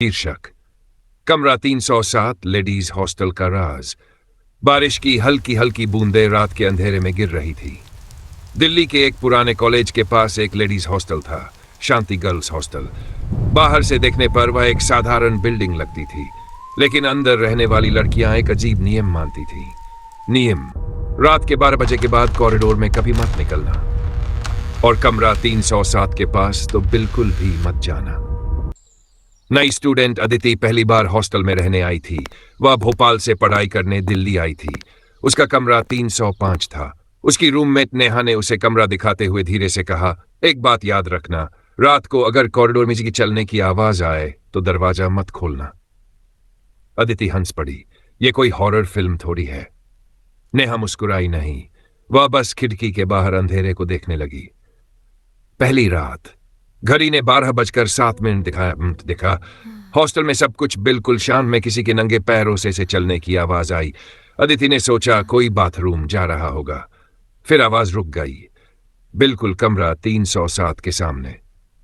शीर्षक कमरा 307 ladies hostel का राज। बारिश की हल्की हल्की बूंदें रात के अंधेरे में गिर रही थी। दिल्ली के एक पुराने कॉलेज के पास एक लेडीज हॉस्टल था, शांति गर्ल्स हॉस्टल। बाहर से देखने पर वह एक साधारण बिल्डिंग लगती थी, लेकिन अंदर रहने वाली लड़कियां एक अजीब नियम मानती थी। नियम, रात के 12 बजे के बाद कॉरिडोर में कभी मत निकलना, और कमरा 307 के पास तो बिल्कुल भी मत जाना। नई स्टूडेंट अदिति पहली बार हॉस्टल में रहने आई थी। वह भोपाल से पढ़ाई करने दिल्ली आई थी। उसका कमरा 305 था। उसकी रूममेट नेहा ने उसे कमरा दिखाते हुए धीरे से कहा, एक बात याद रखना, रात को अगर कॉरिडोर में किसी चलने की आवाज आए तो दरवाजा मत खोलना। अदिति हंस पड़ी, यह कोई हॉरर फिल्म थोड़ी है। नेहा मुस्कुराई नहीं, वह बस खिड़की के बाहर अंधेरे को देखने लगी। पहली रात, घड़ी ने 12:07 दिखा। हॉस्टल में सब कुछ बिल्कुल शांत में किसी के नंगे पैरों से चलने की आवाज आई। अदिति ने सोचा कोई बाथरूम जा रहा होगा। फिर आवाज रुक गई, बिल्कुल कमरा 307 के सामने।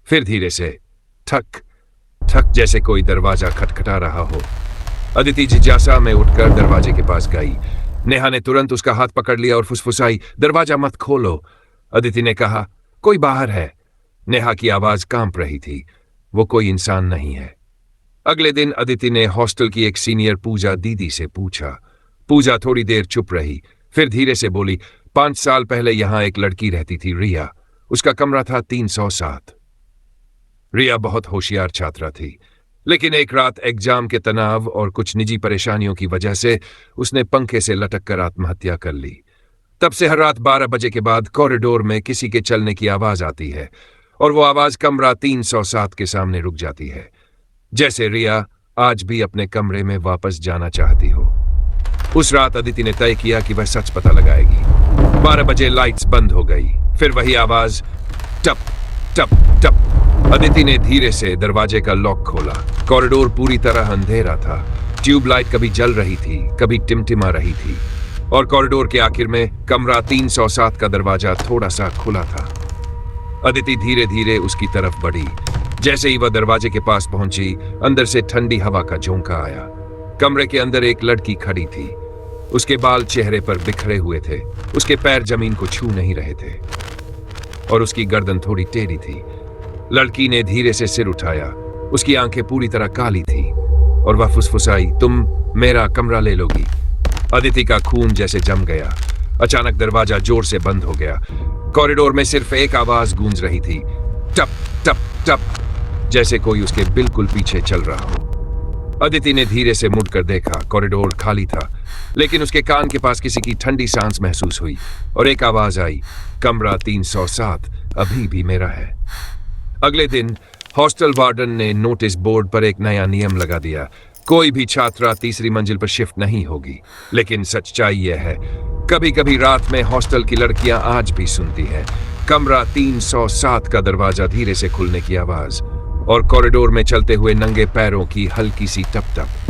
फिर धीरे से ठक ठक, जैसे कोई दरवाजा खटखटा रहा हो। अदिति जिज्ञासा में उठकर दरवाजे के पास गई। नेहा ने तुरंत उसका हाथ पकड़ लिया और फुसफुसाई, दरवाजा मत खोलो। अदिति ने कहा, कोई बाहर है। नेहा की आवाज कांप रही थी, वो कोई इंसान नहीं है। अगले दिन अदिति ने हॉस्टल की एक सीनियर पूजा दीदी से पूछा। पूजा थोड़ी देर चुप रही, फिर धीरे से बोली, 5 साल पहले यहां एक लड़की रहती थी, रिया। उसका कमरा था 307। रिया बहुत होशियार छात्रा थी, लेकिन एक रात एग्जाम के तनाव और कुछ निजी परेशानियों की वजह से उसने पंखे से लटक कर आत्महत्या कर ली। तब से हर रात 12 बजे के बाद कॉरिडोर में किसी के चलने की आवाज आती है, और वो आवाज कमरा 307 के सामने रुक जाती है, जैसे रिया आज भी अपने कमरे में वापस जाना चाहती हो। उस रात अदिति ने तय किया कि वह सच पता लगाएगी। 12 बजे लाइट्स बंद हो गई, फिर वही आवाज, टप टप टप। अदिति ने धीरे से दरवाजे का लॉक खोला। कॉरिडोर पूरी तरह अंधेरा था। ट्यूबलाइट कभी जल रही थी, कभी टिमटिमा रही थी, और कॉरिडोर के आखिर में कमरा 307 का दरवाजा थोड़ा सा खुला था। अदिति धीरे धीरे उसकी तरफ बढ़ी। जैसे ही वह दरवाजे के पास पहुंची, अंदर से ठंडी हवा का झोंका आया। कमरे के अंदर एक लड़की खड़ी थी। उसके बाल चेहरे पर बिखरे हुए थे, उसके पैर जमीन को छू नहीं रहे थे, और उसकी गर्दन थोड़ी टेढ़ी थी। लड़की ने धीरे से सिर उठाया। उसकी आंखें पूरी तरह काली थी, और वह फुसफुसाई, तुम मेरा कमरा ले लोगी। अदिति का खून जैसे जम गया। अचानक दरवाजा जोर से बंद हो गया। कॉरिडोर में सिर्फ एक आवाज गूंज रही थी, टप टप टप, जैसे कोई उसके बिल्कुल पीछे चल रहा हो। अदिति ने धीरे से मुड़कर देखा। कॉरिडोर खाली था, लेकिन उसके कान के पास किसी की ठंडी सांस महसूस हुई, और एक आवाज आई, कमरा 307 अभी भी मेरा है। अगले दिन हॉस्टल वार्डन ने नोटिस बोर्ड पर एक नया नियम लगा दिया, कोई भी छात्रा तीसरी मंजिल पर शिफ्ट नहीं होगी। लेकिन सच्चाई यह है, कभी कभी रात में हॉस्टल की लड़कियां आज भी सुनती हैं कमरा 307 का दरवाजा धीरे से खुलने की आवाज, और कॉरिडोर में चलते हुए नंगे पैरों की हल्की सी टप टप।